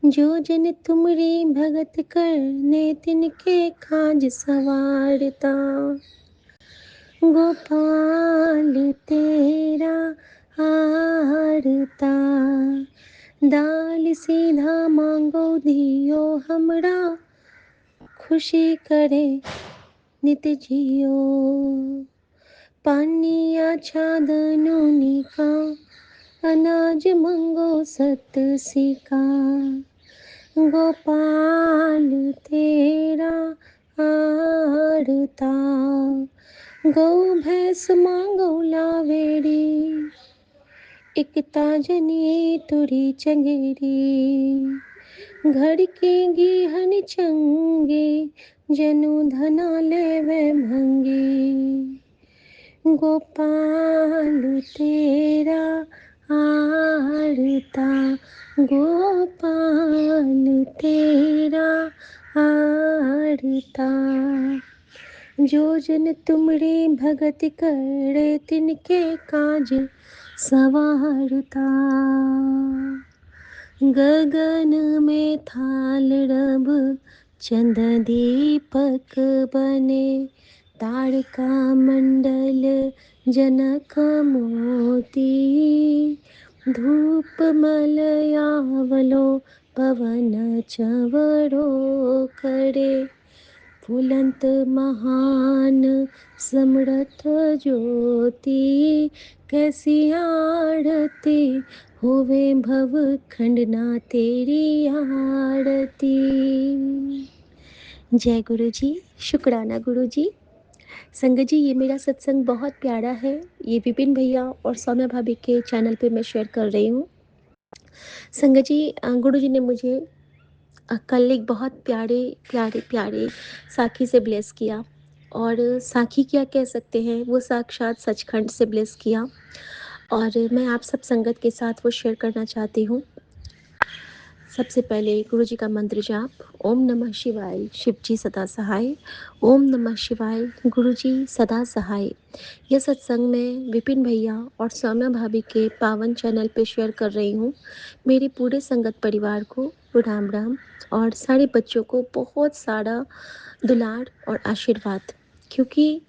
जो जन तुमरी भगत करने तिनके काज सवारता। गोपाल तेरा आरता, दाल सीधा मांगो दियो हमरा, खुशी करे नित जियो। पानिया छादनुनी का, अनाज मंगो सत सिका। गोपाल तेरा आरता, गौ भैंस मांगो लावेरी, एकता जनी तुरी चंगेरी। घर के गीहन चंगे, जनु धना लेवे भंगी। गोपाल तेरा आरता, गोपाल तेरा आरता। जो जन तुमरी भगत करे तिनके काज सवारता। गगन में थाल रब चंद दीपक बने, तारका मंडल जनक मोती। धूप मलयावलो पवन चवरो करे, फुलंत महान समृत ज्योति। कैसी आरती होवे भव खंडना तेरी आरती। जय गुरु जी, शुक्राना गुरु जी। संगत जी, ये मेरा सत्संग बहुत प्यारा है। ये विपिन भैया और सौम्या भाभी के चैनल पे मैं शेयर कर रही हूँ। संगत जी, गुरु जी ने मुझे कल एक बहुत प्यारे प्यारे प्यारे साखी से ब्लेस किया, और साखी क्या कह सकते हैं, वो साक्षात सचखंड से ब्लेस किया, और मैं आप सब संगत के साथ वो शेयर करना चाहती हूँ। सबसे पहले गुरु जी का मंत्र जाप, ओम नमः शिवाय, शिव जी सदा सहाय। ओम नमः शिवाय, गुरु जी सदा सहाय। यह सत्संग मैं विपिन भैया और सौम्या भाभी के पावन चैनल पे शेयर कर रही हूँ। मेरे पूरे संगत परिवार को राम राम, और सारे बच्चों को बहुत सारा दुलार और आशीर्वाद, क्योंकि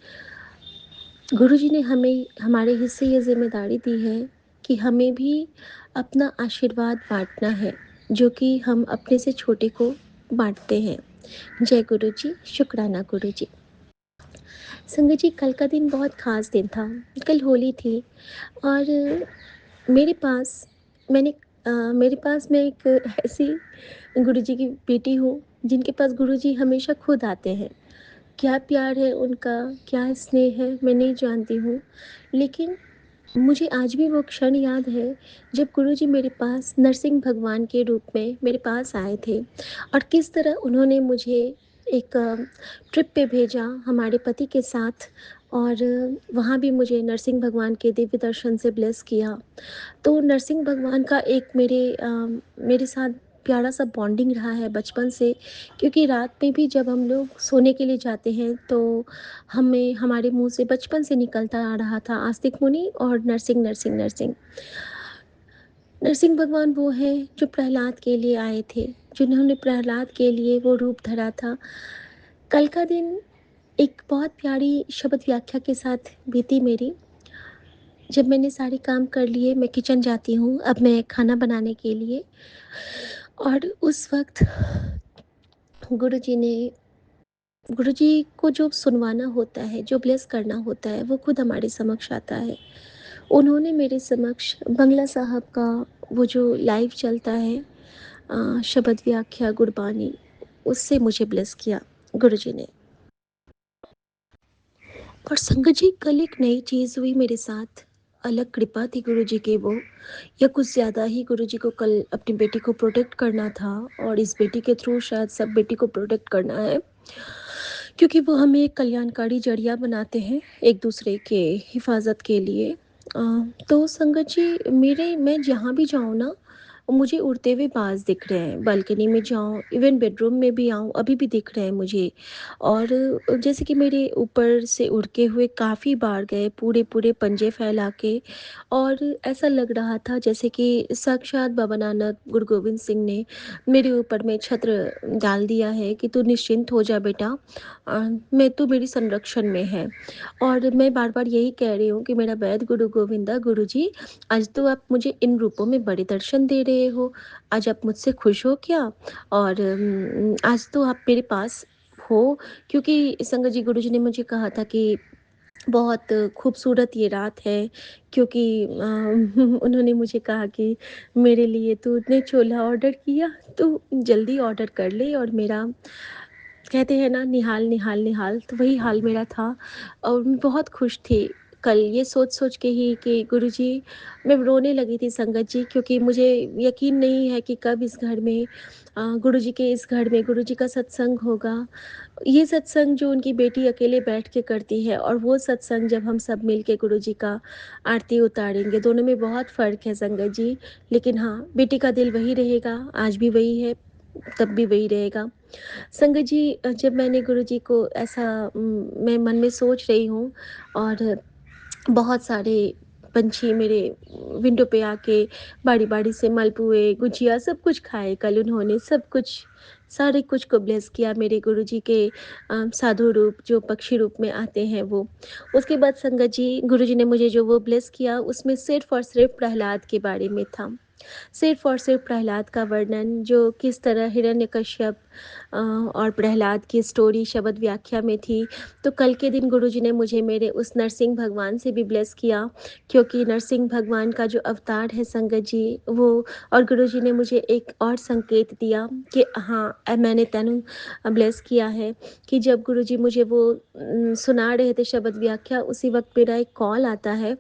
गुरु जी ने हमें हमारे हिस्से ये जिम्मेदारी दी है कि हमें भी अपना आशीर्वाद बांटना है, जो कि हम अपने से छोटे को बांटते हैं। जय गुरु जी, शुक्राना गुरु जी। संगत जी, कल का दिन बहुत ख़ास दिन था। कल होली थी, और मेरे पास मैं एक ऐसी गुरु जी की बेटी हूँ जिनके पास गुरु जी हमेशा खुद आते हैं। क्या प्यार है उनका, क्या स्नेह है, मैं नहीं जानती हूँ, लेकिन मुझे आज भी वो क्षण याद है जब गुरुजी मेरे पास नरसिंह भगवान के रूप में मेरे पास आए थे, और किस तरह उन्होंने मुझे एक ट्रिप पे भेजा हमारे पति के साथ, और वहाँ भी मुझे नरसिंह भगवान के दिव्य दर्शन से ब्लेस किया। तो नरसिंह भगवान का एक मेरे साथ प्यारा सा बॉन्डिंग रहा है बचपन से, क्योंकि रात में भी जब हम लोग सोने के लिए जाते हैं तो हमें हमारे मुंह से बचपन से निकलता आ रहा था आस्तिक मुनि और नरसिंह नरसिंह नरसिंह। नरसिंह भगवान वो हैं जो प्रहलाद के लिए आए थे, जिन्होंने प्रहलाद के लिए वो रूप धरा था। कल का दिन एक बहुत प्यारी शब्द व्याख्या के साथ बीती मेरी। जब मैंने सारे काम कर लिए, मैं किचन जाती हूँ अब मैं खाना बनाने के लिए, और उस वक्त गुरुजी को जो सुनवाना होता है, जो ब्लेस करना होता है, वो खुद हमारे समक्ष आता है। उन्होंने मेरे समक्ष बंगला साहब का वो जो लाइव चलता है शब्द व्याख्या गुरबानी, उससे मुझे ब्लेस किया गुरुजी ने। और संगत जी, कल एक नई चीज़ हुई मेरे साथ। अलग कृपा थी गुरुजी की वो, या कुछ ज़्यादा ही गुरुजी को कल अपनी बेटी को प्रोटेक्ट करना था, और इस बेटी के थ्रू शायद सब बेटी को प्रोटेक्ट करना है, क्योंकि वो हमें एक कल्याणकारी जरिया बनाते हैं एक दूसरे के हिफाजत के लिए। तो संगत जी, मैं जहाँ भी जाऊँ ना, मुझे उड़ते हुए बाज़ दिख रहे हैं, बालकनी में जाऊँ, इवन बेडरूम में भी आऊँ, अभी भी दिख रहे हैं मुझे। और जैसे कि मेरे ऊपर से उड़ के हुए काफ़ी बार गए, पूरे-पूरे पंजे फैला के, और ऐसा लग रहा था जैसे कि साक्षात बाबा नानक, गुरु गोविंद सिंह ने मेरे ऊपर में छत्र डाल दिया है कि तू निश्चिंत हो जा बेटा, अ, मैं तू मेरी संरक्षण में है। और मैं बार-बार यही कह रही हूँ कि मेरा वैद्य गुरु गोविंदा गुरुजी, आज तो आप मुझे इन रूपों में बड़े दर्शन दे रहे हो, आज आप मुझसे खुश हो क्या? और आज तो आप मेरे पास हो, क्योंकि संगत जी गुरुजी ने मुझे कहा था कि बहुत खूबसूरत ये रात है, क्योंकि उन्होंने मुझे कहा कि मेरे लिए तूने छोला ऑर्डर किया, तो जल्दी ऑर्डर कर ले। और मेरा, कहते हैं ना, निहाल, निहाल, निहाल, तो वही हाल मेरा था। और मैं बहुत खुश थी कल ये सोच-सोच के ही कि गुरुजी, मैं रोने लगी थी संगत जी, क्योंकि मुझे यकीन नहीं है कि कब इस घर में, गुरुजी के इस घर में गुरुजी का सत्संग होगा। ये सत्संग जो उनकी बेटी अकेले बैठ के करती है, और वो सत्संग जब हम सब मिल के गुरुजी का आरती उतारेंगे, दोनों में बहुत फ़र्क है संगत जी। लेकिन हाँ, बेटी का दिल वही रहेगा, आज भी वही है, तब भी वही रहेगा। संगत जी, जब मैंने गुरुजी को ऐसा, मैं मन में सोच रही हूँ, और बहुत सारे पंछी मेरे विंडो पे आके बारी-बारी से मालपुए, गुजिया सब कुछ खाए कल उन्होंने, सब कुछ, सारे कुछ को ब्लेस किया मेरे गुरुजी के साधु रूप, जो पक्षी रूप में आते हैं वो। उसके बाद संगत जी, गुरुजी ने मुझे जो वो ब्लेस किया, उसमें सिर्फ़ और सिर्फ़ प्रहलाद के बारे में था। सिर्फ़ और सिर्फ़ प्रहलाद का वर्णन, जो किस तरह हिरण्यकश्यप और प्रहलाद की स्टोरी शब्द व्याख्या में थी। तो कल के दिन गुरुजी ने मुझे मेरे उस नरसिंह भगवान से भी ब्लेस किया, क्योंकि नरसिंह भगवान का जो अवतार है संगत जी, वो, और गुरुजी ने मुझे एक और संकेत दिया कि हाँ, मैंने तेनू ब्लेस किया है, कि जब गुरुजी मुझे वो सुना रहे थे शब्द व्याख्या, उसी वक़्त मेरा एक कॉल आता है,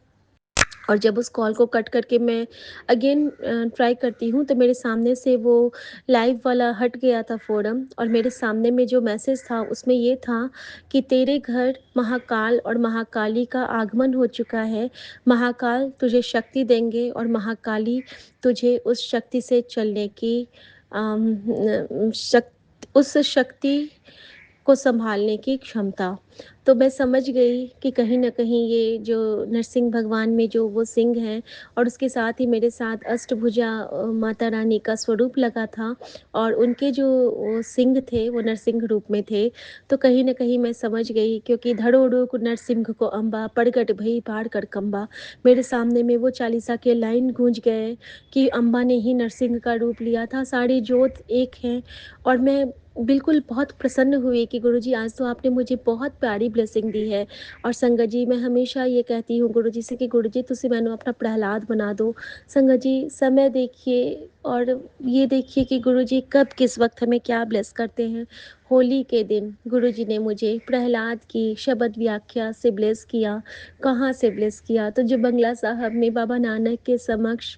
और जब उस कॉल को कट करके मैं अगेन ट्राई करती हूँ, तो मेरे सामने से वो लाइव वाला हट गया था फ़ोरम, और मेरे सामने में जो मैसेज था उसमें ये था कि तेरे घर महाकाल और महाकाली का आगमन हो चुका है। महाकाल तुझे शक्ति देंगे, और महाकाली तुझे उस शक्ति से चलने की, उस शक्ति को सँभालने की क्षमता। तो मैं समझ गई कि कहीं न कहीं ये जो नरसिंह भगवान में जो वो सिंह हैं, और उसके साथ ही मेरे साथ अष्टभुजा माता रानी का स्वरूप लगा था, और उनके जो सिंह थे वो नरसिंह रूप में थे। तो कहीं न कहीं मैं समझ गई, क्योंकि धड़ोड़ुक नरसिंह को अम्बा, प्रगट भई पार कर कंबा। मेरे सामने में वो चालीसा के लाइन गूँज गए कि अम्बा ने ही नरसिंह का रूप लिया था, सारी जोत एक है। और मैं बिल्कुल बहुत प्रसन्न हुई कि गुरुजी, आज तो आपने मुझे बहुत प्यारी ब्लेसिंग दी है। और संगत जी, मैं हमेशा ये कहती हूँ गुरुजी से कि गुरुजी, तुसी मैनू अपना प्रहलाद बना दो। संगत जी, समय देखिए, और ये देखिए कि गुरुजी कब किस वक़्त हमें क्या ब्लेस करते हैं। होली के दिन गुरुजी ने मुझे प्रहलाद की शब्द व्याख्या से ब्लेस किया। कहाँ से ब्लेस किया? तो जो बंगला साहब में बाबा नानक के समक्ष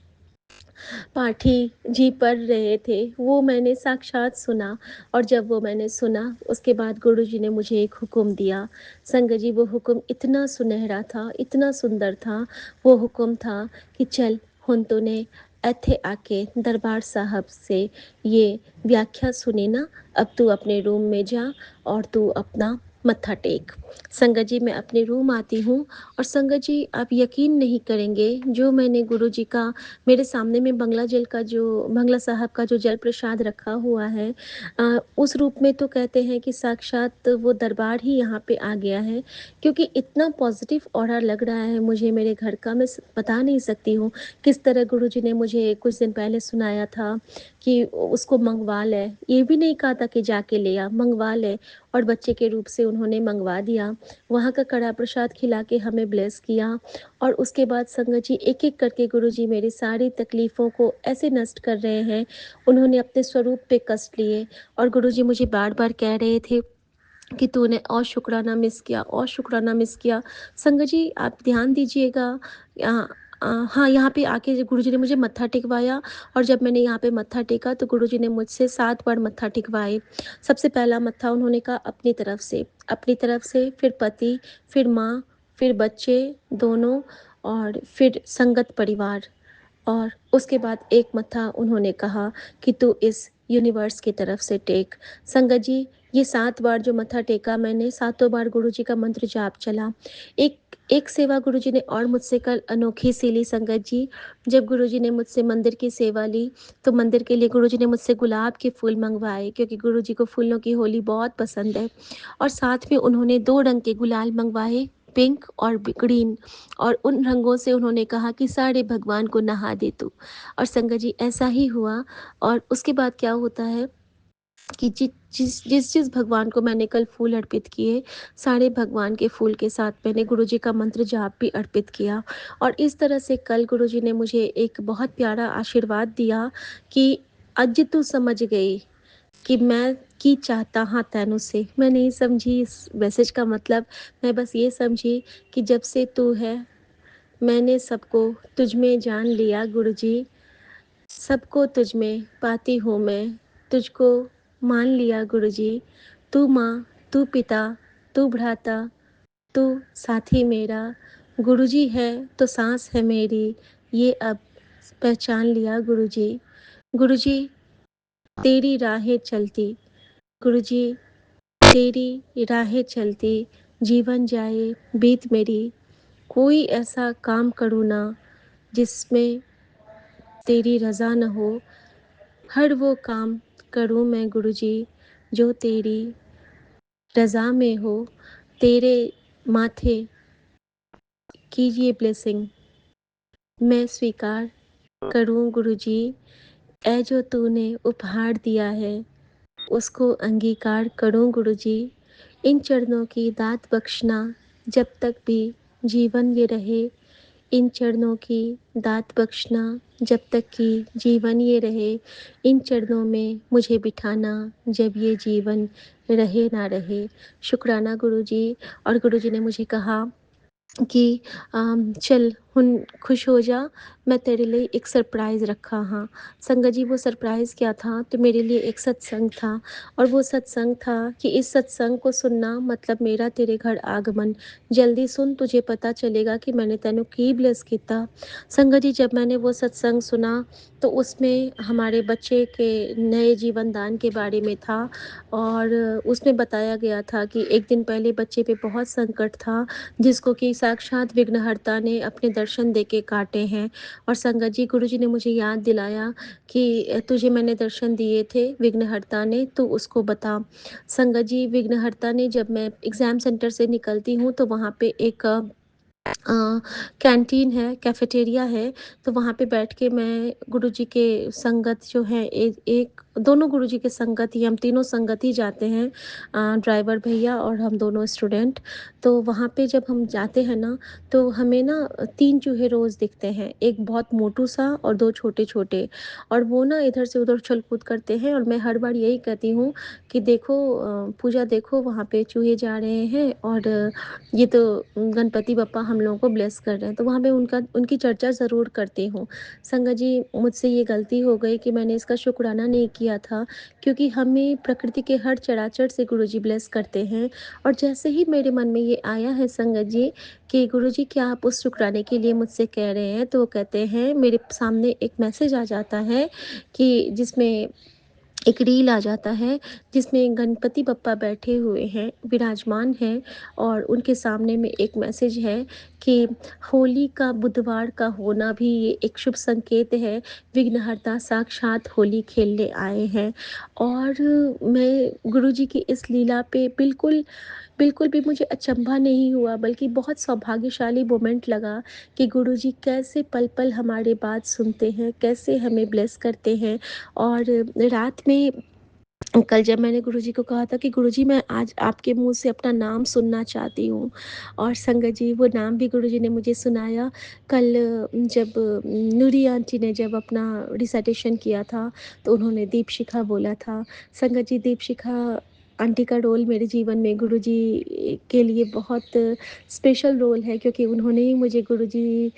पाठी जी पढ़ रहे थे, वो मैंने साक्षात सुना। और जब वो मैंने सुना, उसके बाद गुरुजी ने मुझे एक हुक्म दिया। संगत जी, वो हुक्म इतना सुनहरा था, इतना सुंदर था। वो हुक्म था कि चल, हुण तूने ਇੱਥੇ आके दरबार साहब से ये व्याख्या सुनी ना, अब तू अपने रूम में जा, और तू अपना मत्था टेक। संगत जी, मैं अपने रूम आती हूँ, और संगत जी, आप यकीन नहीं करेंगे, जो मैंने गुरुजी का, मेरे सामने में बंगला साहब का जो जल प्रसाद रखा हुआ है, उस रूप में तो कहते हैं कि साक्षात वो दरबार ही यहाँ पे आ गया है, क्योंकि इतना पॉजिटिव ऑरा लग रहा है मुझे मेरे घर का, मैं बता नहीं सकती हूँ। किस तरह गुरुजी ने मुझे कुछ दिन पहले सुनाया था कि उसको मंगवा ले, ये भी नहीं कहा था कि जाके ले आ, मंगवा ले, और बच्चे के रूप से उन्होंने मंगवा दिया। वहाँ का कड़ा प्रसाद खिला के हमें ब्लेस किया। और उसके बाद संगत जी, एक-एक करके गुरुजी मेरी सारी तकलीफ़ों को ऐसे नष्ट कर रहे हैं, उन्होंने अपने स्वरूप पे कष्ट लिए, और गुरुजी मुझे बार-बार कह रहे थे कि तूने और शुक्राना मिस किया, और शुक्राना मिस किया। संगत जी, आप ध्यान दीजिएगा, हाँ, यहाँ पे आके जो गुरुजी ने मुझे मत्था टेकवाया, और जब मैंने यहाँ पे मत्था टेका, तो गुरुजी ने मुझसे 7 बार मत्था टेकवाए। सबसे पहला मत्था उन्होंने कहा अपनी तरफ से, फिर पति, फिर माँ, फिर बच्चे दोनों, और फिर संगत परिवार। और उसके बाद एक मत्था उन्होंने कहा कि तू इस यूनिवर्स की तरफ से टेक। संगत जी, ये 7 बार जो मत्था टेका मैंने, सातों बार गुरुजी का मंत्र जाप चला। एक एक सेवा गुरुजी ने और मुझसे कल अनोखी सी ली संगत जी। जब गुरुजी ने मुझसे मंदिर की सेवा ली, तो मंदिर के लिए गुरुजी ने मुझसे गुलाब के फूल मँगवाए, क्योंकि गुरुजी को फूलों की होली बहुत पसंद है। और साथ में उन्होंने 2 रंग के गुलाल मँगवाए, पिंक और ग्रीन। और उन रंगों से उन्होंने कहा कि सारे भगवान को नहा दे तू। और संगत जी, ऐसा ही हुआ। और उसके बाद क्या होता है कि जिस भगवान को मैंने कल फूल अर्पित किए, सारे भगवान के फूल के साथ मैंने गुरुजी का मंत्र जाप भी अर्पित किया। और इस तरह से कल गुरुजी ने मुझे एक बहुत प्यारा आशीर्वाद दिया कि अज तू समझ गई कि मैं की चाहता हाँ तैनू से। मैं नहीं समझी इस मैसेज का मतलब, मैं बस ये समझी कि जब से तू है, मैंने सबको तुझ में जान लिया गुरुजी। सबको तुझ में पाती हूँ मैं, तुझको मान लिया गुरुजी। तू माँ, तू पिता, तू भ्राता, तू साथी मेरा। गुरुजी है तो सांस है मेरी, ये अब पहचान लिया गुरुजी। गुरुजी, तेरी राहें चलती, गुरुजी, तेरी राहें चलती, जीवन जाए बीत मेरी। कोई ऐसा काम करूँ ना जिसमें तेरी रज़ा न हो। हर वो काम करूँ मैं गुरुजी जो तेरी रज़ा में हो। तेरे माथे कीजिए ब्लेसिंग, मैं स्वीकार करूँ गुरुजी। ऐ जो तूने उपहार दिया है, उसको अंगीकार करूँ गुरुजी। इन चरणों की दात बख्शना, जब तक भी जीवन ये रहे। इन चरणों की दात बख्शना, जब तक कि जीवन ये रहे। इन चरणों में मुझे बिठाना, जब ये जीवन रहे ना रहे। शुक्राना गुरुजी। और गुरुजी ने मुझे कहा कि चल हुन खुश हो जा, मैं तेरे लिए एक सरप्राइज़ रखा हाँ। संगत जी, वो सरप्राइज़ क्या था, तो मेरे लिए एक सत्संग था। और वो सत्संग था कि इस सत्संग को सुनना मतलब मेरा तेरे घर आगमन। जल्दी सुन, तुझे पता चलेगा कि मैंने तेनू की ब्लेस किया। संगत जी, जब मैंने वो सत्संग सुना, तो उसमें हमारे बच्चे के नए जीवन दान के बारे में था। और उसमें बताया गया था कि एक दिन पहले बच्चे पे बहुत संकट था, जिसको कि साक्षात विघ्नहर्ता ने अपने दर्शन देके काटे हैं। और संगत जी, गुरुजी ने मुझे याद दिलाया कि तुझे मैंने दर्शन दिए थे विघ्नहर्ता ने, तो उसको बता। संगत जी, विघ्नहर्ता ने, जब मैं एग्ज़ाम सेंटर से निकलती हूँ तो वहाँ पे एक कैंटीन है, कैफ़ेटेरिया है, तो वहाँ पे बैठ के मैं गुरुजी के संगत जो है, एक दोनों गुरुजी के संगत ही, हम तीनों संगत ही जाते हैं, ड्राइवर भैया और हम दोनों स्टूडेंट। तो वहाँ पे जब हम जाते हैं ना, तो हमें ना 3 चूहे रोज़ दिखते हैं, एक बहुत मोटू-सा और 2 छोटे-छोटे। और वो ना इधर से उधर उछल-कूद करते हैं, और मैं हर बार यही कहती हूँ कि देखो पूजा, देखो वहाँ पे चूहे जा रहे हैं, और ये तो गणपति बप्पा हम लोगों को ब्लेस कर रहे हैं। तो वहाँ पे उनकी चर्चा ज़रूर करती हूँ। संगत जी, मुझसे ये गलती हो गई कि मैंने इसका शुक्राना नहीं किया था, क्योंकि हमें प्रकृति के हर चराचर से गुरुजी ब्लेस करते हैं। और जैसे ही मेरे मन में ये आया है संगत जी कि गुरुजी, क्या आप उस शुक्राने के लिए मुझसे कह रहे हैं? तो वो कहते हैं, मेरे सामने एक मैसेज आ जाता है कि जिसमें एक रील आ जाता है, जिसमें गणपति बप्पा बैठे हुए हैं, विराजमान हैं, और उनके सामने में एक मैसेज है कि होली का बुधवार का होना भी ये एक शुभ संकेत है। विघ्नहर्ता साक्षात होली खेलने आए हैं। और मैं गुरुजी की इस लीला पे बिल्कुल भी मुझे अचंभा नहीं हुआ, बल्कि बहुत सौभाग्यशाली मोमेंट लगा कि गुरुजी कैसे पल-पल हमारी बात सुनते हैं, कैसे हमें ब्लेस करते हैं। और रात में कल जब मैंने गुरुजी को कहा था कि गुरुजी, मैं आज आपके मुँह से अपना नाम सुनना चाहती हूँ, और संगत जी, वो नाम भी गुरुजी ने मुझे सुनाया। कल जब नूरी आंटी ने जब अपना रिसाइटेशन किया था, तो उन्होंने दीपशिखा बोला था। संगत जी, दीपशिखा आंटी का रोल मेरे जीवन में गुरुजी के लिए बहुत स्पेशल रोल है, क्योंकि उन्होंने ही मुझे गुरुजी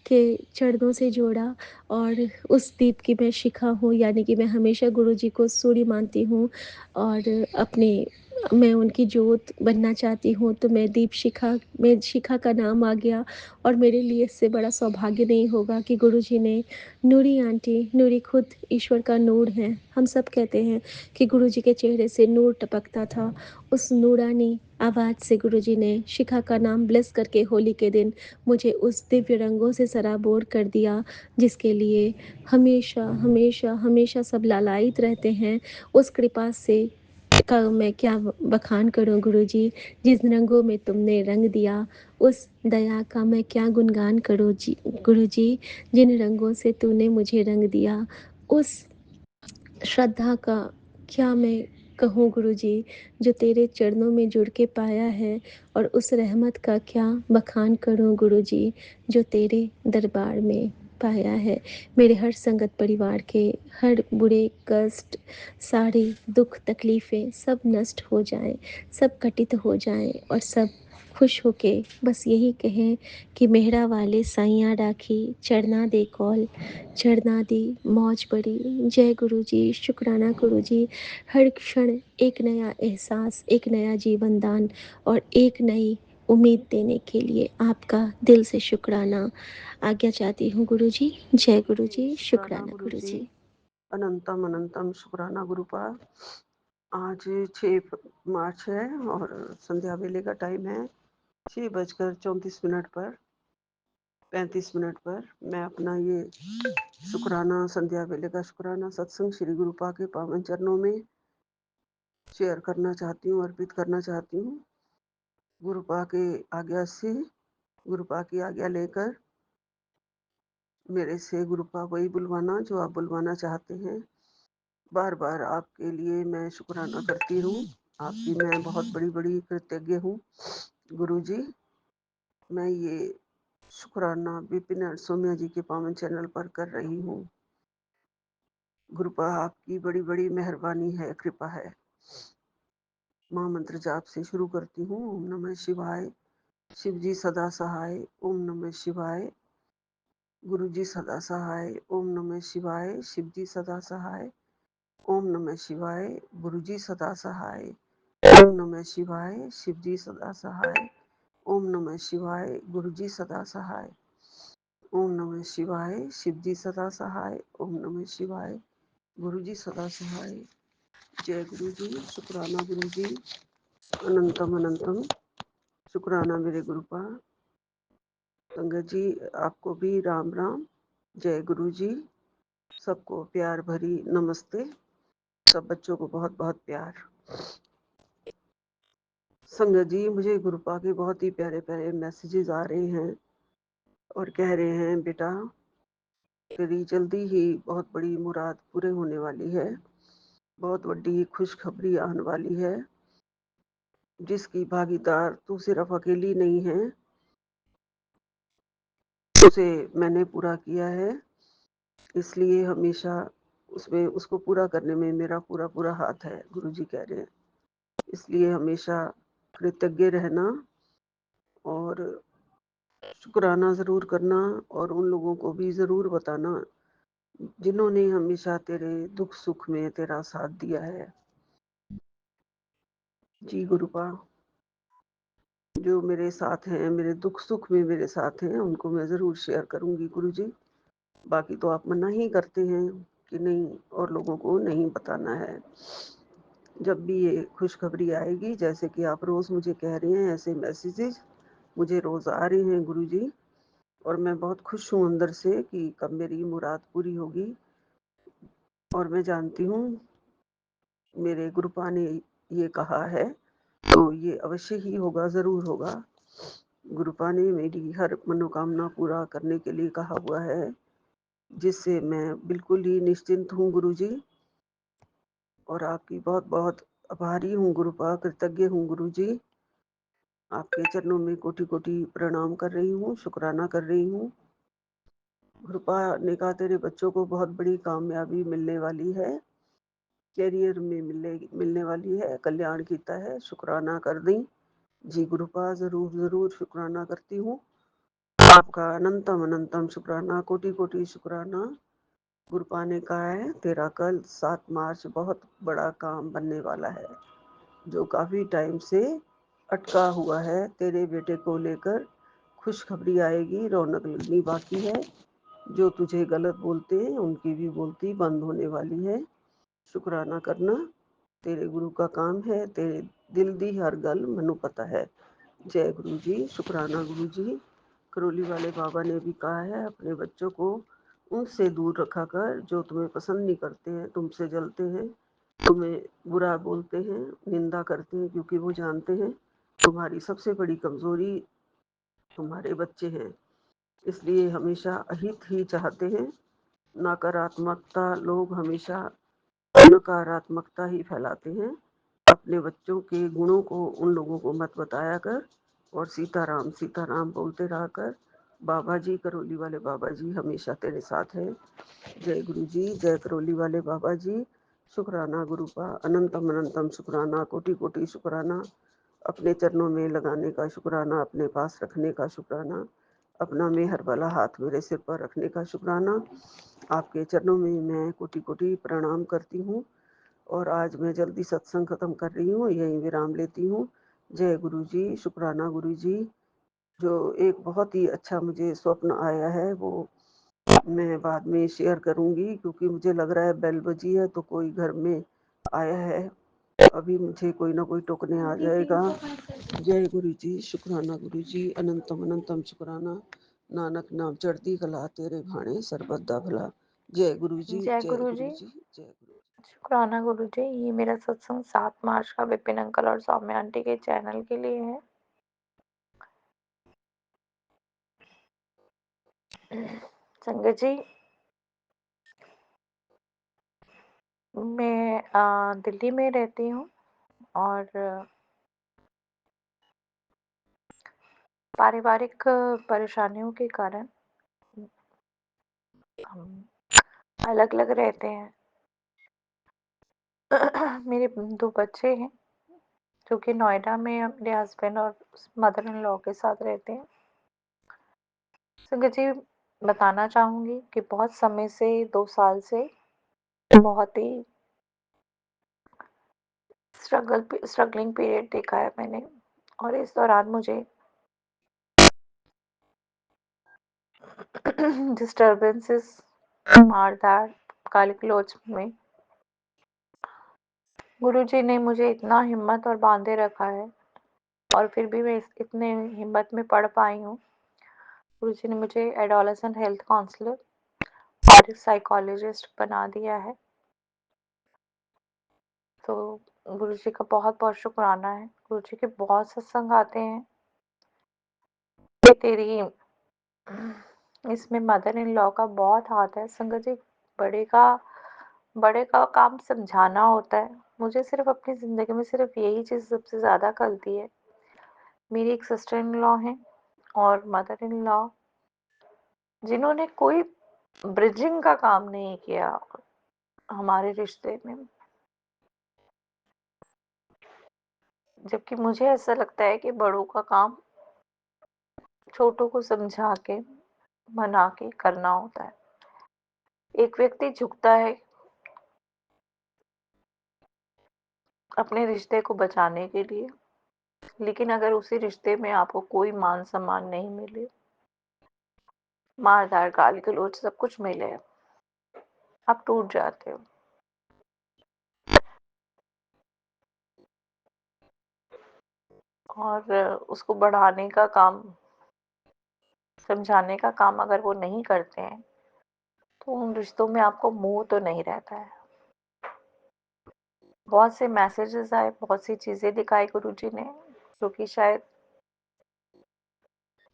के चरणों से जोड़ा। और उस दीप की मैं शिखा हूँ, यानी कि मैं हमेशा गुरुजी को सूर्य मानती हूँ, और अपने मैं उनकी जोत बनना चाहती हूँ, तो मैं दीपशिखा में शिखा का नाम आ गया और मेरे लिए इससे बड़ा सौभाग्य नहीं होगा कि गुरुजी ने नूरी आंटी, नूरी खुद ईश्वर का नूर है। हम सब कहते हैं कि गुरुजी के चेहरे से नूर टपकता था। उस नूरानी आवाज़ से गुरुजी ने शिखा का नाम ब्लेस करके होली के दिन मुझे उस दिव्य रंगों से सराबोर कर दिया, जिसके लिए हमेशा, हमेशा, हमेशा सब लालायित रहते हैं। उस कृपा से का मैं क्या बखान करूँ गुरुजी, जिन रंगों में तुमने रंग दिया, उस दया का मैं क्या गुणगान करूँ गुरुजी, जिन रंगों से तूने मुझे रंग दिया, उस श्रद्धा का क्या मैं कहूँ गुरुजी, जो तेरे चरणों में जुड़ के पाया है, और उस रहमत का क्या बखान करूँ गुरुजी, जो तेरे दरबार में पाया है। मेरे हर संगत परिवार के हर बुरे कष्ट, सारे दुख तकलीफ़ें सब नष्ट हो जाएँ, सब घटित हो जाएँ और सब खुश होके बस यही कहें कि मेहरा वाले साइयाँ राखी, चढ़ना दे कौल, चढ़ना दी मौज बड़ी। जय गुरुजी, शुक्राना गुरुजी। हर क्षण एक नया एहसास, एक नया जीवन दान और एक नई उम्मीद देने के लिए आपका दिल से शुक्राना। आज्ञा चाहती हूँ गुरुजी। जय जी, गुरुजी, शुक्राना शुक्राना गुरु जी। गुरुजी। अनंतम अनंतम शुक्राना गुरुपाद। आज 6 मार्च है और संध्या वेले का टाइम है 6:34 पर 35 पर। मैं अपना ये शुक्राना संध्या वेले का शुक्राना सत्संग श्री गुरुपा के पावन चरणों में शेयर करना चाहती हूँ, अर्पित करना चाहती हूँ। गुरुपा के आज्ञा से, गुरुपा की आज्ञा लेकर मेरे से गुरुपा वही बुलवाना जो आप बुलवाना चाहते हैं। बार बार आपके लिए मैं शुक्राना करती हूँ। आपकी मैं बहुत बड़ी बड़ी कृतज्ञ हूँ गुरु जी। मैं ये शुक्राना विपिन और सौम्या जी के पावन चैनल पर कर रही हूँ। गुरुपा आपकी बड़ी बड़ी मेहरबानी है, कृपा है। माँ मंत्र जाप से शुरू करती हूँ। ओम नमः शिवाय, शिव जी सदा सहाय। ओम नमः शिवाय, गुरु जी सदा सहाय। ओम नमः शिवाय, शिव जी सदा सहाय। ओम नमः शिवाय, गुरु जी सदा सहाय। ओम नमः शिवाय, शिव जी सदा सहाय। ओम नमः शिवाय, गुरु जी सदा सहाय। ओम नमः शिवाय, शिव जी सदा सहाय। ओम नमः शिवाय, गुरु जी सदा सहाय। जय गुरु जी, शुक्राना गुरु जी। अनंतम अनंतम शुक्राना मेरे गुरुपा। संगत जी, आपको भी राम राम। जय गुरु जी। सबको प्यार भरी नमस्ते। सब बच्चों को बहुत बहुत प्यार। संगत जी, मुझे गुरुपा के बहुत ही प्यारे प्यारे मैसेजेस आ रहे हैं और कह रहे हैं बेटा तेरी जल्दी ही बहुत बड़ी मुराद पूरे होने वाली है, बहुत बड़ी खुशखबरी आने वाली है, जिसकी भागीदार तू सिर्फ अकेली नहीं है, उसे मैंने पूरा किया है। इसलिए हमेशा उसमें उसको पूरा करने में मेरा पूरा पूरा हाथ है, गुरुजी कह रहे हैं। इसलिए हमेशा कृतज्ञ रहना और शुक्राना ज़रूर करना, और उन लोगों को भी ज़रूर बताना जिन्होंने हमेशा तेरे दुख सुख में तेरा साथ दिया है। जी गुरुपा, जो मेरे साथ हैं, मेरे दुख सुख में मेरे साथ हैं, उनको मैं ज़रूर शेयर करूंगी गुरुजी। बाकी तो आप मना ही करते हैं कि नहीं, और लोगों को नहीं बताना है। जब भी ये खुशखबरी आएगी, जैसे कि आप रोज़ मुझे कह रहे हैं, ऐसे मैसेजेस मुझे रोज़ आ रहे हैं गुरुजी, और मैं बहुत खुश हूँ अंदर से कि कब मेरी मुराद पूरी होगी। और मैं जानती हूँ मेरे गुरुपा ने ये कहा है तो ये अवश्य ही होगा, ज़रूर होगा। गुरुपा ने मेरी हर मनोकामना पूरा करने के लिए कहा हुआ है, जिससे मैं बिल्कुल ही निश्चिंत हूँ गुरुजी। और आपकी बहुत बहुत आभारी हूँ गुरुपा, कृतज्ञ हूँ गुरुजी। आपके चरणों में कोटि कोटि प्रणाम कर रही हूँ, शुक्राना कर रही हूँ। गुरुपा ने कहा तेरे बच्चों को बहुत बड़ी कामयाबी मिलने वाली है, करियर में मिलने वाली है, कल्याण कीता है, शुक्राना कर दी। जी गुरुपा, ज़रूर ज़रूर शुक्राना करती हूँ। आपका अनंतम अनंतम शुक्राना, कोटि कोटि शुक्राना। गुरुपा ने कहा है तेरा कल 7 मार्च बहुत बड़ा काम बनने वाला है। जो काफ़ी टाइम से अटका हुआ है तेरे बेटे को लेकर। खुशखबरी आएगी, रौनक लगनी बाकी है। जो तुझे गलत बोलते हैं, उनकी भी बोलती बंद होने वाली है। शुक्राना करना तेरे गुरु का काम है, तेरे दिल दी हर गल मनु पता है। जय गुरु जी, शुक्राना गुरु जी। करौली वाले बाबा ने भी कहा है अपने बच्चों को उनसे दूर रखा कर जो तुम्हें पसंद नहीं करते हैं, तुमसे जलते हैं, तुम्हें बुरा बोलते हैं, निंदा करते हैं, क्योंकि वो जानते हैं तुम्हारी सबसे बड़ी कमजोरी तुम्हारे बच्चे हैं। इसलिए हमेशा अहित ही चाहते हैं। नकारात्मकता लोग हमेशा नकारात्मकता ही फैलाते हैं। अपने बच्चों के गुणों को उन लोगों को मत बताया कर और सीताराम बोलते रहा कर। बाबा जी, करौली वाले बाबा जी हमेशा तेरे साथ है। जय गुरु जी, जय करौली वाले बाबा जी। शुक्राना गुरु का अनंतम अनंतम शुक्राना, कोटि कोटि शुक्राना। अपने चरणों में लगाने का शुक्राना, अपने पास रखने का शुक्राना, अपना मेहर वाला हाथ मेरे सिर पर रखने का शुक्राना। आपके चरणों में मैं कोटि कोटि प्रणाम करती हूँ और आज मैं जल्दी सत्संग खत्म कर रही हूँ, यहीं विराम लेती हूँ। जय गुरु जी, शुक्राना गुरु जी। जो एक बहुत ही अच्छा मुझे स्वप्न आया है वो मैं बाद में शेयर करूंगी, क्योंकि मुझे लग रहा है बेल बजी है तो कोई घर में आया है। अभी मुझे कोई ना कोई टोकने आ जाएगा। जय गुरु जी, शुक्राना गुरु जी, अनंतम अनंतम शुक्राना। नानक नाम चढ़ती कला तेरे भाणे सरबद्दा भला। जय गुरु जी, जय जय गुरु गुरु जी। जी, जय गुरु जी। शुक्राना गुरु जी। ये मेरा सत्संग 7 मार्च का विपिन अंकल और सौम्या आंटी के चैनल के लिए है। संगत जी, मैं दिल्ली में रहती हूँ और पारिवारिक परेशानियों के कारण हम अलग अलग रहते हैं। मेरे 2 बच्चे हैं जो कि नोएडा में अपने हस्बैंड और मदर इन लॉ के साथ रहते हैं। संगत जी, बताना चाहूँगी कि बहुत समय से 2 साल से बहुत ही स्ट्रगलिंग पीरियड देखा है मैंने। और इस दौरान मुझे डिस्टरबेंसेस, मारधाड़, गाली गलौज में गुरुजी ने मुझे इतना हिम्मत और बांधे रखा है और फिर भी मैं इतने हिम्मत में पढ़ पाई हूँ। गुरुजी ने मुझे एडोलेसेंट हेल्थ काउंसलर और साइकोलॉजिस्ट बना दिया है। तो गुरुजी का बहुत बहुत शुक्राना है। गुरुजी के बहुत सत्संग आते हैं कि तेरी इसमें मदर इन लॉ का बहुत हाथ है। संगत जी, बड़े का बड़े का काम समझाना होता है। मुझे सिर्फ अपनी ज़िंदगी में सिर्फ यही चीज़ सबसे ज़्यादा खलती है। मेरी एक सिस्टर इन लॉ हैं और मदर इन लॉ, जिन्होंने कोई ब्रिजिंग का काम नहीं किया हमारे रिश्ते में। जबकि मुझे ऐसा लगता है कि बड़ों का काम छोटों को समझा के, मना के करना होता है। एक व्यक्ति झुकता है अपने रिश्ते को बचाने के लिए, लेकिन अगर उसी रिश्ते में आपको कोई मान सम्मान नहीं मिले, मार-धाड़, गाली-गलौज सब कुछ मिले, आप टूट जाते हो। और उसको बढ़ाने का काम, समझाने का काम अगर वो नहीं करते हैं, तो उन रिश्तों में आपको मोह तो नहीं रहता है। बहुत से मैसेजेस आए, बहुत सी चीज़ें दिखाई गुरुजी ने, जो कि शायद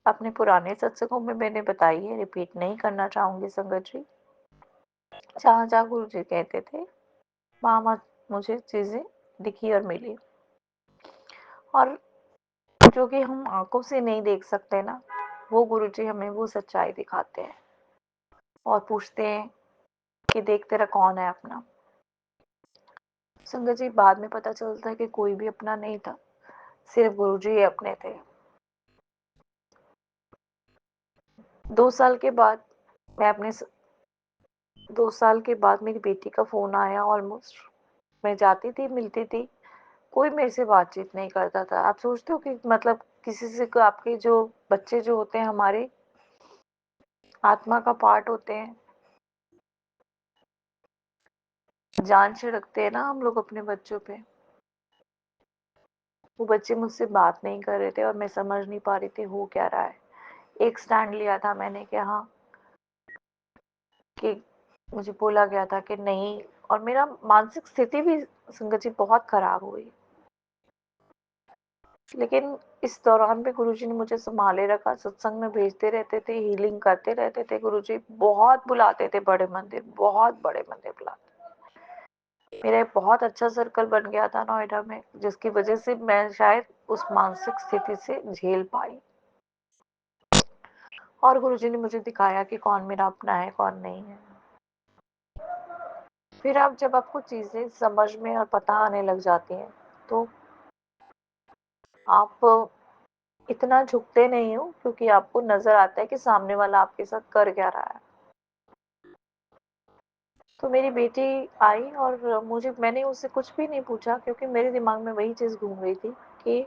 अपने पुराने सत्संगों में मैंने बताई है, रिपीट नहीं करना चाहूँगी संगत जी। जहाँ-जहाँ गुरुजी कहते थे, वहाँ-वहाँ मुझे चीज़ें दिखी और मिली। और जो कि हम आँखों से नहीं देख सकते ना, वो गुरुजी हमें वो सच्चाई दिखाते हैं और पूछते हैं कि देख तेरा कौन है अपना। संगत जी, बाद में पता चलता है कि कोई भी अपना नहीं था, सिर्फ गुरुजी ही अपने थे। 2 साल के बाद मैं अपने 2 साल के बाद मेरी बेटी का फ़ोन आया ऑलमोस्ट। मैं जाती थी, मिलती थी, कोई मेरे से बातचीत नहीं करता था। आप सोचते हो कि मतलब किसी से आपके जो बच्चे जो होते हैं हमारे आत्मा का पार्ट होते हैं, जान छिड़कते हैं ना हम लोग अपने बच्चों पे। वो बच्चे मुझसे बात नहीं कर रहे थे और मैं समझ नहीं पा रही थी हो क्या रहा है। एक स्टैंड लिया था मैंने कि हाँ, कि मुझे बोला गया था कि नहीं, और मेरा मानसिक स्थिति भी संगत जी बहुत खराब हुई। लेकिन इस दौरान भी गुरुजी ने मुझे संभाले रखा, सत्संग में भेजते रहते थे, हीलिंग करते रहते थे गुरुजी, बहुत बुलाते थे बड़े मंदिर, बहुत बड़े मंदिर बुलाते। मेरा एक बहुत अच्छा सर्कल बन गया था नोएडा में, जिसकी वजह से मैं शायद उस मानसिक स्थिति से झेल पाई। और गुरुजी ने मुझे दिखाया कि कौन मेरा अपना है, कौन नहीं है। फिर आप जब आपको चीजें समझ में और पता आने लग जाती हैं, तो आप इतना झुकते नहीं हो, क्योंकि आपको नजर आता है कि सामने वाला आपके साथ कर क्या रहा है। तो मेरी बेटी आई और मैंने उससे कुछ भी नहीं पूछा, क्योंकि मेरे दिमाग में वही चीज घूम रही थी कि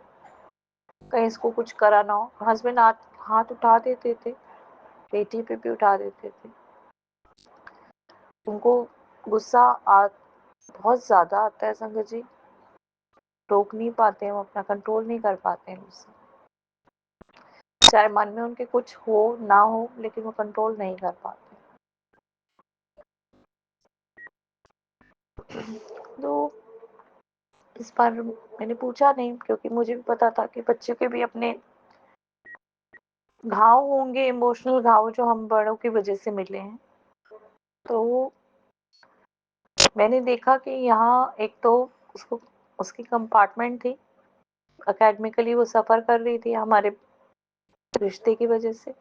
कहीं इसको कुछ करा ना हो। हस्बैंड हाथ उठा देते थे, बेटी पे भी उठा देते थे। उनको गुस्सा बहुत ज्यादा आता है संगत जी, रोक नहीं पाते हैं, वो अपना कंट्रोल नहीं कर पाते हैं गुस्सा। चाहे मन में उनके कुछ हो ना हो, लेकिन वो कंट्रोल नहीं कर पाते। तो इस बार मैंने पूछा नहीं, क्योंकि मुझे भी पता था कि बच्चे के भी अपने घाव होंगे, इमोशनल घाव जो हम बड़ों की वजह से मिले हैं। तो मैंने देखा कि यहाँ एक तो उसकी कंपार्टमेंट थी, एकेडमिकली वो सफर कर रही थी हमारे रिश्ते की वजह से।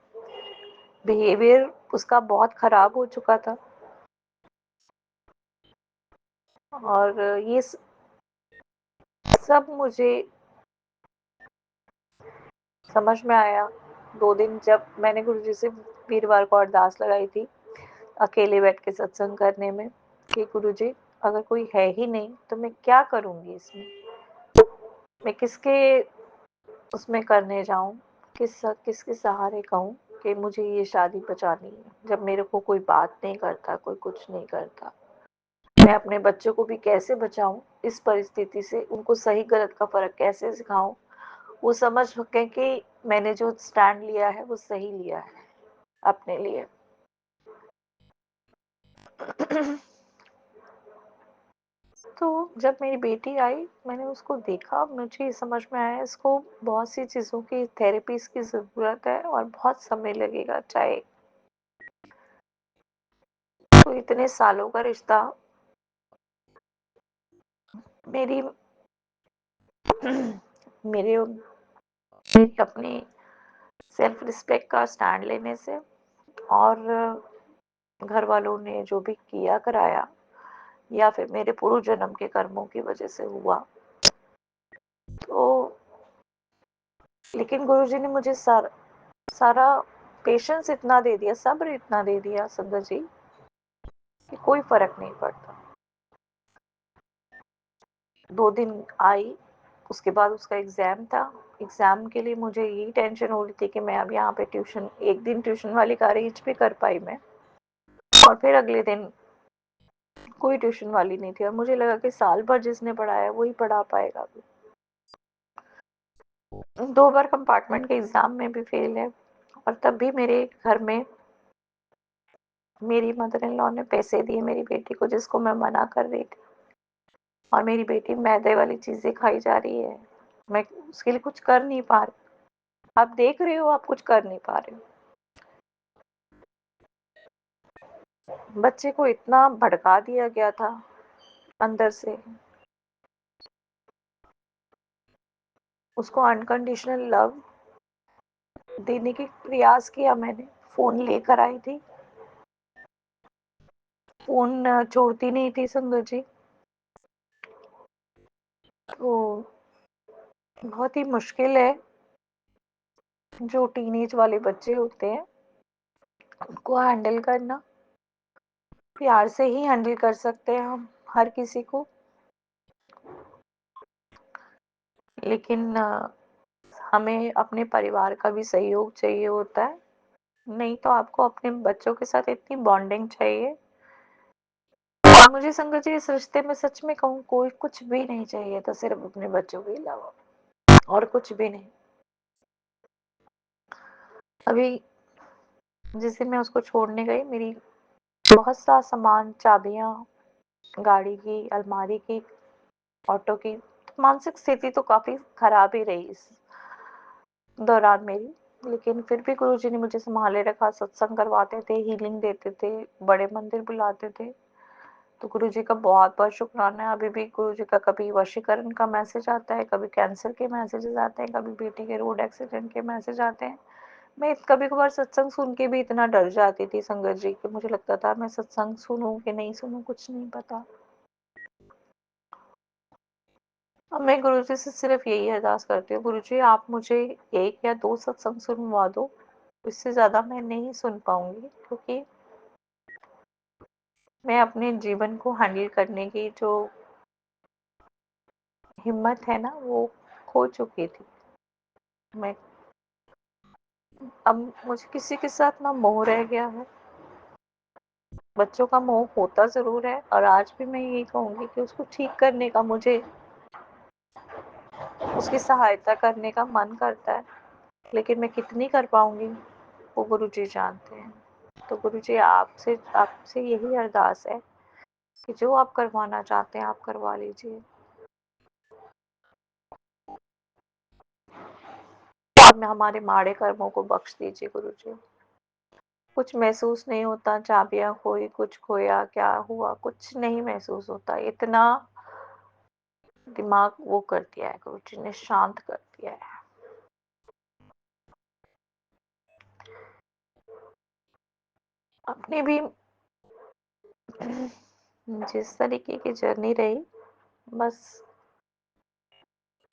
बिहेवियर उसका बहुत खराब हो चुका था, और ये सब मुझे समझ में आया 2 दिन जब मैंने गुरुजी से वीरवार को अरदास लगाई थी, अकेले बैठ के सत्संग करने में, कि गुरुजी अगर कोई है ही नहीं तो मैं क्या करूंगी इसमें, मैं किसके उसमें करने जाऊं, किसके सहारे कहूं कि मुझे ये शादी बचानी है, जब मेरे को कोई बात नहीं करता, कोई कुछ नहीं करता। मैं अपने बच्चों को भी कैसे बचाऊं इस परिस्थिति से, उनको सही गलत का फर्क कैसे सिखाऊं, वो समझ सकें कि मैंने जो स्टैंड लिया है वो सही लिया है अपने लिए। तो जब मेरी बेटी आई, मैंने उसको देखा, मुझे समझ में आया इसको बहुत सी चीज़ों की थेरेपीज की ज़रूरत है और बहुत समय लगेगा। चाहे तो इतने सालों का रिश्ता, मेरी मेरे मेरी अपनी सेल्फ रिस्पेक्ट का स्टैंड लेने से, और घर वालों ने जो भी किया कराया, या फिर मेरे पूर्व जन्म के कर्मों की वजह से हुआ। तो लेकिन गुरुजी ने मुझे सारा पेशेंस इतना दे दिया, सब्र इतना दे दिया संगत जी, कि कोई फर्क नहीं पड़ता। 2 दिन आई, उसके बाद उसका एग्जाम था। एग्जाम के लिए मुझे यही टेंशन हो रही थी कि मैं अब यहाँ पे ट्यूशन, एक दिन ट्यूशन वाली का अरेंज भी कर पाई मैं, और फिर अगले दिन कोई ट्यूशन वाली नहीं थी, और मुझे लगा कि साल भर जिसने पढ़ाया वही पढ़ा पाएगा। 2 बार कंपार्टमेंट के एग्जाम में भी फेल है, और तब भी मेरे घर में मेरी मदर इन लॉ ने पैसे दिए मेरी बेटी को, जिसको मैं मना कर रही थी, और मेरी बेटी मैदे वाली चीजें खाई जा रही है। मैं उसके लिए कुछ कर नहीं पा रही। आप देख रहे हो, आप कुछ कर नहीं पा रहे हो। बच्चे को इतना भड़का दिया गया था अंदर से, उसको अनकंडीशनल लव देने की प्रयास किया मैंने। फोन लेकर आई थी, फोन छोड़ती नहीं थी संगत जी। तो बहुत ही मुश्किल है, जो टीनेज वाले बच्चे होते हैं उनको हैंडल करना। प्यार से ही हैंडल कर सकते हैं हम हर किसी को। लेकिन हमें अपने परिवार का भी सहयोग चाहिए होता है, नहीं तो आपको अपने बच्चों के साथ इतनी बॉन्डिंग चाहिए। और मुझे संगत जी इस रिश्ते में सच में कहूँ कोई कुछ भी नहीं चाहिए था, सिर्फ अपने बच्चों के अलावा और कुछ भी नहीं। अभी जिस दिन मैं उसको छोड़ने गई, मेरी बहुत सा सामान, चाबियां, गाड़ी की, अलमारी की, ऑटो की, मानसिक स्थिति तो काफी खराब ही रही इस दौरान मेरी। लेकिन फिर भी गुरुजी ने मुझे संभाले रखा, सत्संग करवाते थे, हीलिंग देते थे, बड़े मंदिर बुलाते थे। तो गुरुजी का बहुत बहुत शुक्राना है। अभी भी गुरुजी का कभी वशीकरण का मैसेज आता है, कभी कैंसर के मैसेजेस आते हैं, कभी बेटी के रोड एक्सीडेंट के मैसेज आते हैं। मैं कभी कभार सत्संग सुन के भी इतना डर जाती थी संगत जी, कि मुझे लगता था मैं सत्संग सुनूं कि नहीं सुनूं, कुछ नहीं पता। अब मैं गुरुजी से सिर्फ यही अरदास करती हूँ, गुरुजी आप मुझे 1 या 2 सत्संग सुनवा दो, इससे ज़्यादा मैं नहीं सुन पाऊँगी, क्योंकि मैं अपने जीवन को हैंडल करने की जो हिम्मत है ना, वो खो चुकी थी। मैं अब मुझे किसी के साथ ना मोह रह गया है। बच्चों का मोह होता ज़रूर है, और आज भी मैं यही कहूँगी कि उसको ठीक करने का, मुझे उसकी सहायता करने का मन करता है, लेकिन मैं कितनी कर पाऊँगी वो गुरुजी जानते हैं। तो गुरुजी आपसे आपसे यही अरदास है कि जो आप करवाना चाहते हैं आप करवा लीजिए, और हमारे माड़े कर्मों को बख्श दीजिए गुरुजी। कुछ महसूस नहीं होता, चाबियां खोई, कुछ खोया, क्या हुआ, कुछ नहीं महसूस होता। इतना दिमाग वो कर दिया है गुरुजी ने, शांत कर दिया है। अपनी भी जिस तरीके की जर्नी रही, बस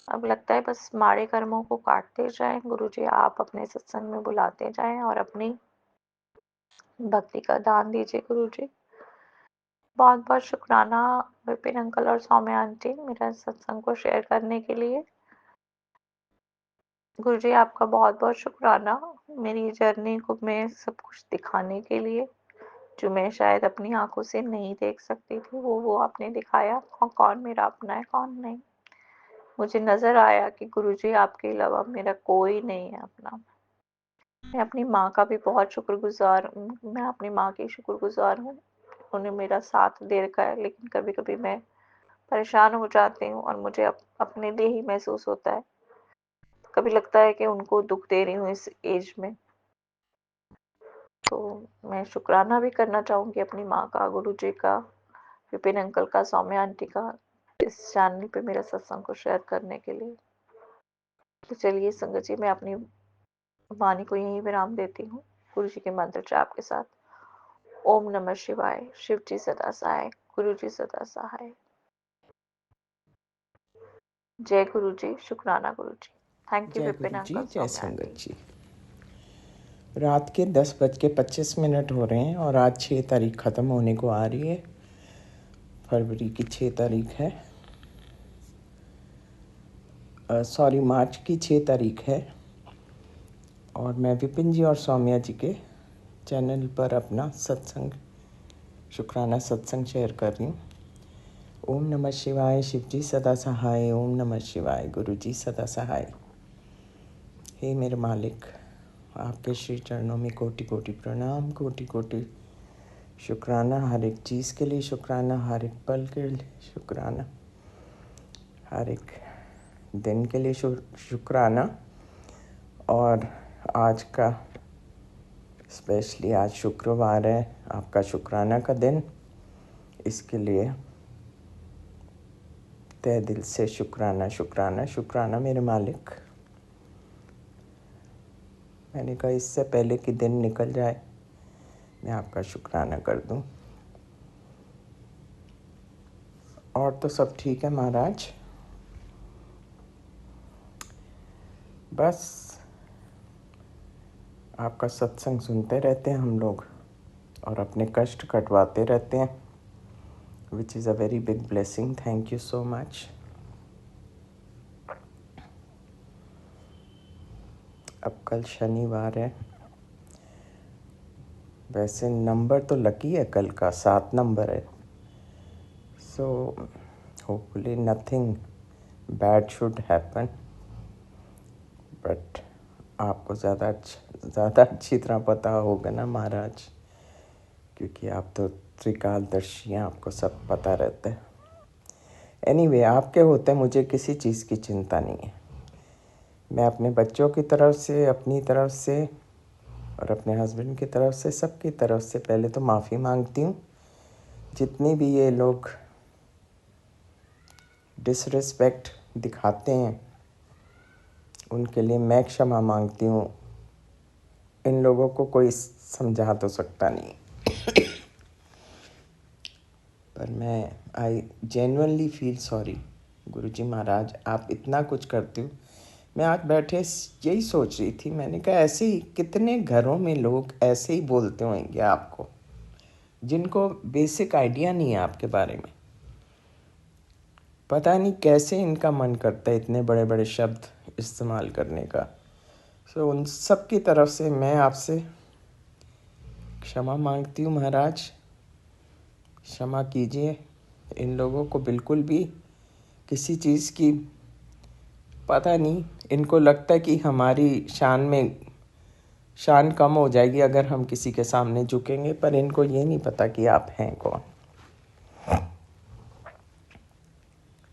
अब लगता है बस माड़े कर्मों को काटते जाएं गुरुजी, आप अपने सत्संग में बुलाते जाएं और अपनी भक्ति का दान दीजिए गुरुजी। बहुत बहुत शुक्राना विपिन अंकल और सौम्या आंटी, मेरा सत्संग को शेयर करने के लिए। गुरुजी आपका बहुत बहुत शुक्राना मेरी जर्नी को मैं सब कुछ दिखाने के लिए, जो मैं शायद अपनी आंखों से नहीं देख सकती थी, वो आपने दिखाया, कौन मेरा अपना है कौन नहीं। मुझे नजर आया कि गुरुजी आपके अलावा मेरा कोई नहीं है अपना। मैं अपनी माँ का भी बहुत शुक्रगुजार हूँ, मैं अपनी माँ की शुक्रगुजार हूँ, उन्होंने मेरा साथ दे रखा है। लेकिन कभी कभी मैं परेशान हो जाती हूँ और मुझे अपने लिए ही महसूस होता है, कभी लगता है कि उनको दुख दे रही हूँ इस एज में। तो मैं शुक्राना भी करना चाहूँगी अपनी माँ का, गुरुजी का, विपिन अंकल का, सौम्या आंटी का, इस चैनल पे मेरा सत्संग को शेयर करने के लिए। तो चलिए संगत जी, मैं अपनी वाणी को यहीं विराम देती हूँ गुरुजी के मंत्र जाप के साथ। ओम नमः शिवाय। शिव जी सदा सहाय, गुरु जी सदा सहाय। जय गुरु जी, शुक्राना गुरु जी। थैंक यू जय विपिन गुरु जी, अंकल, जय सौम्या संगत आंटी। जी। रात के 10:25 हो रहे हैं और आज 6 तारीख ख़त्म होने को आ रही है। फरवरी की 6 तारीख है, सॉरी मार्च की 6 तारीख है। और मैं विपिन जी और सौम्या जी के चैनल पर अपना सत्संग, शुक्राना सत्संग शेयर कर रही हूँ। ओम नमः शिवाय, शिव जी सदा सहाय। ओम नमः शिवाय, गुरु जी सदा सहाय। हे मेरे मालिक, आपके श्री चरणों में कोटि कोटि प्रणाम, कोटि कोटि शुक्राना। हर एक चीज़ के लिए शुक्राना, हर एक पल के लिए शुक्राना, हर एक दिन के लिए शुक्राना। और आज का स्पेशली, आज शुक्रवार है, आपका शुक्राना का दिन, इसके लिए तहे दिल से शुक्राना शुक्राना शुक्राना मेरे मालिक। मैंने कहा इससे पहले कि दिन निकल जाए मैं आपका शुक्राना कर दूं। और तो सब ठीक है महाराज, बस आपका सत्संग सुनते रहते हैं हम लोग और अपने कष्ट कटवाते रहते हैं, which is a very big blessing. Thank you so much. अब कल शनिवार है। वैसे नंबर तो लकी है, कल का 7 नंबर है। So hopefully nothing bad should happen, but आपको ज़्यादा अच्छी तरह पता होगा ना महाराज, क्योंकि आप तो त्रिकालदर्शी हैं, आपको सब पता रहता है। एनीवे, आपके होते मुझे किसी चीज़ की चिंता नहीं है। मैं अपने बच्चों की तरफ से, अपनी तरफ से और अपने हस्बैंड की तरफ से, सबकी तरफ से पहले तो माफ़ी मांगती हूँ। जितनी भी ये लोग डिसरिस्पेक्ट दिखाते हैं उनके लिए मैं क्षमा मांगती हूँ। इन लोगों को कोई समझा तो सकता नहीं, पर मैं आई जेन्युइनली फील सॉरी। गुरुजी महाराज, आप इतना कुछ करते हो। मैं आज बैठे यही सोच रही थी, मैंने कहा ऐसे ही कितने घरों में लोग ऐसे ही बोलते होंगे आपको, जिनको बेसिक आइडिया नहीं है आपके बारे में। पता नहीं कैसे इनका मन करता है इतने बड़े बड़े शब्द इस्तेमाल करने का। सो उन सब की तरफ से मैं आपसे क्षमा मांगती हूँ महाराज। क्षमा कीजिए। इन लोगों को बिल्कुल भी किसी चीज़ की पता नहीं। इनको लगता है कि हमारी शान कम हो जाएगी अगर हम किसी के सामने झुकेंगे, पर इनको ये नहीं पता कि आप हैं कौन।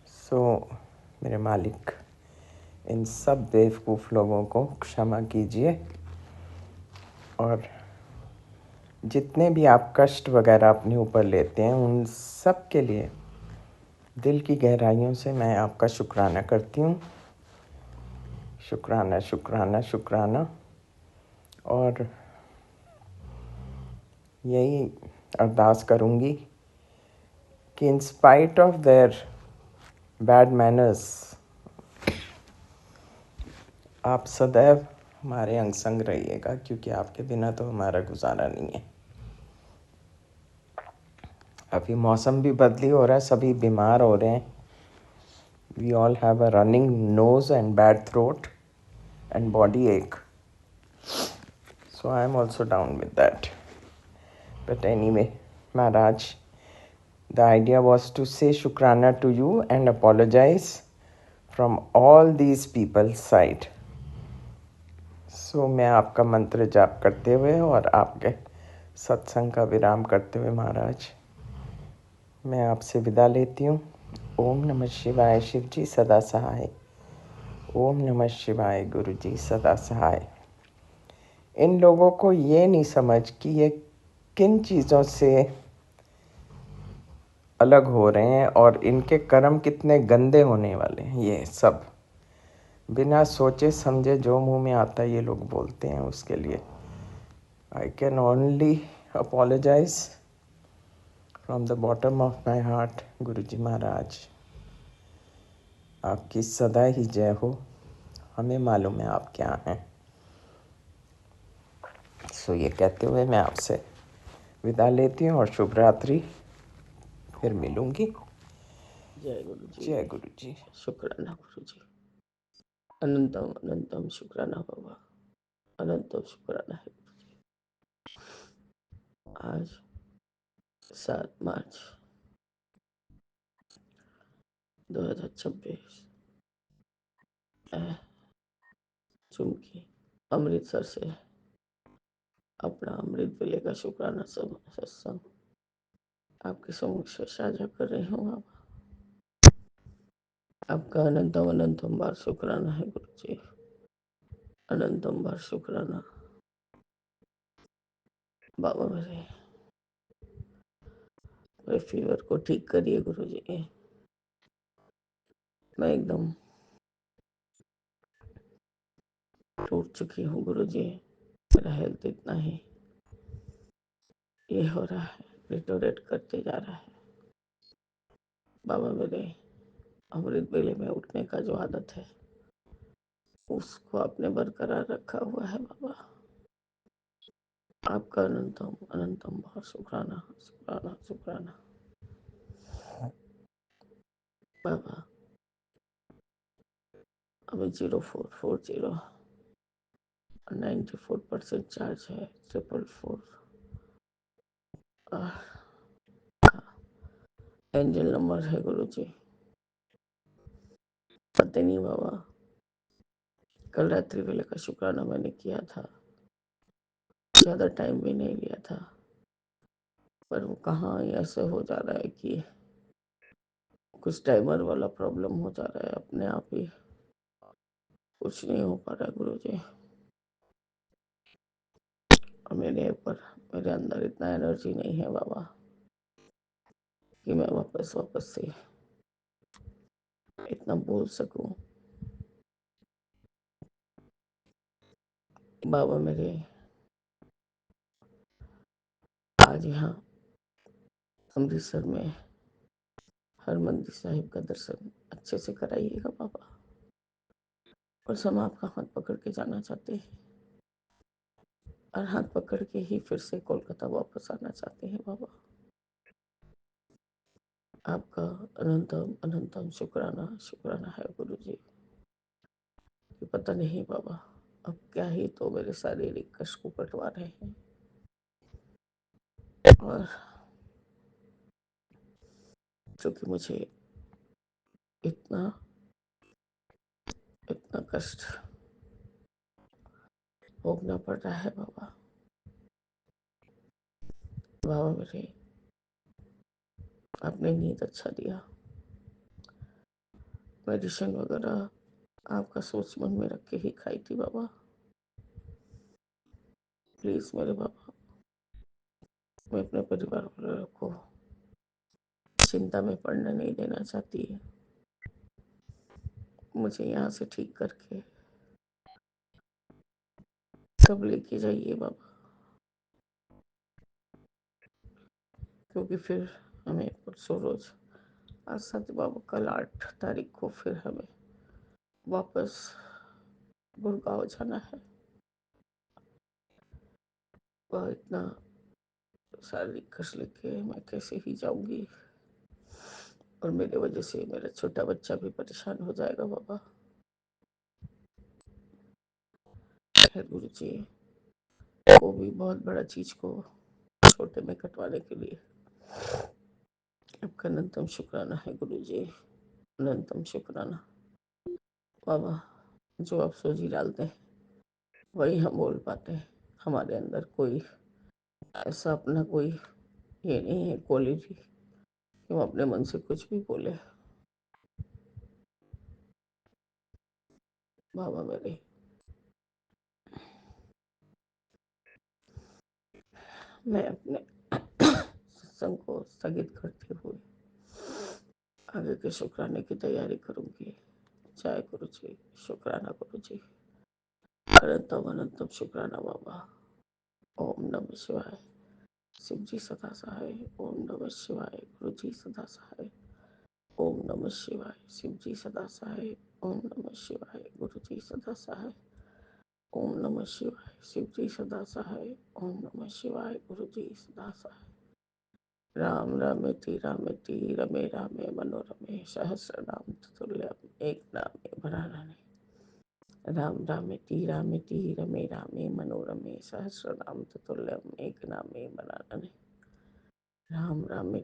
सो मेरे मालिक, इन सब बेवकूफ़ लोगों को क्षमा कीजिए, और जितने भी आप कष्ट वगैरह अपने ऊपर लेते हैं उन सब के लिए दिल की गहराइयों से मैं आपका शुक्राना करती हूँ। शुक्राना शुक्राना शुक्राना। और यही अरदास करूँगी कि in spite of their bad manners आप सदैव हमारे अंग संग रहिएगा, क्योंकि आपके बिना तो हमारा गुजारा नहीं है। अभी मौसम भी बदली हो रहा है, सभी बीमार हो रहे हैं। We all have a running nose and bad throat and body ache, so I am also down with that. But anyway Maharaj, the idea was to say शुक्राना to you and apologize from all these people's side. So मैं आपका मंत्र जाप करते हुए और आपके सत्संग का विराम करते हुए महाराज, मैं आपसे विदा लेती हूँ। ओम नमः शिवाय। शिव जी सदा सहाय। ओम नमः शिवाय। गुरु जी सदा सहाय। इन लोगों को ये नहीं समझ कि ये किन चीज़ों से अलग हो रहे हैं और इनके कर्म कितने गंदे होने वाले हैं। ये सब बिना सोचे समझे जो मुंह में आता है ये लोग बोलते हैं। उसके लिए I can only apologise from the bottom of my heart. Guruji Maharaj, आपकी सदा ही जय हो। हमें मालूम है आप क्या हैं। सो ये कहते हुए मैं आपसे विदा लेती हूँ और शुभ रात्रि। फिर मिलूंगी। जय गुरु जी। जय गुरु जी। शुक्राना गुरु जी। अनंतम अनंतम शुक्राना बाबा। अनंतम शुक्राना है गुरु जी। आज 7 मार्च 2026 चुमकी अमृतसर से अपना अमृत वेले का शुक्राना सब सत्संग आपके समक्ष साझा कर रही हूँ बाबा। आपका अनंतम अनंतम बार शुक्राना है गुरु जी। अनंतम बार शुक्राना बाबा। मेरे फीवर को ठीक करिए गुरु जी। मैं एकदम टूट चुकी हूँ गुरु जी। मेरा हेल्थ इतना ही ये हो रहा है, डिटोरेट करते जा रहा है बाबा। मेरे अमृत वेले में उठने का जो आदत है उसको आपने बरकरार रखा हुआ है बाबा। आपका अनंतम अनंतम बहुत शुक्राना शुक्राना शुक्राना बाबा। अभी 0440 94% चार्ज है। 444 एंजल नंबर है गुरुजी। पता नहीं बाबा, कल रात्रि वेले का शुक्राना मैंने किया था, ज्यादा टाइम भी नहीं लिया था, पर वो कहाँ ऐसे हो जा रहा है कि कुछ टाइमर वाला प्रॉब्लम हो जा रहा है अपने आप ही, कुछ नहीं हो पा रहा है गुरुजी। और मेरे अंदर इतना एनर्जी नहीं है बाबा कि मैं वापस से इतना बोल सकूं। बाबा मेरे आज यहाँ अमृतसर में हरमंदिर साहिब का दर्शन अच्छे से कराइएगा बाबा, और हम आपका हाथ पकड़ के जाना चाहते हैं, और हाथ पकड़ के ही फिर से कोलकाता वापस आना चाहते हैं बाबा। आपका अनंतम अनंतम शुक्राना शुक्राना है गुरुजी। कि पता नहीं बाबा, अब क्या ही तो मेरे शारीरिक कष्ट को कटवा रहे हैं, और क्योंकि मुझे इतना इतना कष्ट भोगना पड़ रहा है बाबा। बाबा मेरे, आपने नींद अच्छा दिया, मेडिसिन वगैरह आपका सोच मन में रख के ही खाई थी बाबा। प्लीज मेरे बाबा, मैं अपने परिवार वालों को चिंता में पड़ने नहीं देना चाहती है। मुझे यहाँ से ठीक करके कब लेके जाइए बाबा, क्योंकि फिर हमें परसों रोज, आज 7 बाबा, कल 8 तारीख को फिर हमें वापस गुड़गांव जाना है। वह इतना शारीरिक कष्ट लेके मैं कैसे ही जाऊंगी, और मेरे वजह से मेरा छोटा बच्चा भी परेशान हो जाएगा बाबा। खैर गुरु जी, वो भी बहुत बड़ा चीज को छोटे में कटवाने के लिए आपका अनंतम शुक्राना है गुरु जी, अनंतम शुक्राना। बाबा, जो आप सोची डालते हैं वही हम बोल पाते हैं। हमारे अंदर कोई ऐसा अपना कोई ये नहीं है क्वालिटी कि हम अपने मन से कुछ भी बोले। बाबा मेरे, मैं अपने सत्संग को स्थगित करते हुए आगे के शुक्राने की तैयारी करूंगी। जय गुरु जी, शुक्राना गुरु जी, अनंतम अनंतम शुक्राना बाबा। ओम नमः शिवाय। शिव जी सदा सहाय। ओम नमः शिवाय। गुरु जी सदा सहाय। ओम नमः शिवाय। शिव जी सदा सहाय। ओम नमः शिवाय। गुरु जी सदा सहाय। ओम नमः शिवाय। शिव जी सदा सहाय। ओम नमः शिवाय। गुरु जी सदा सहाय। राम रामेति रामेति रमे रामे मनोरमे सहस्र नाम ततुल्यम एक नामे भरानने। राम रामेति रामेति रमे रामे मनोरमे सहस्र नाम ततुल्यम एक नामे भरानने। राम रामेति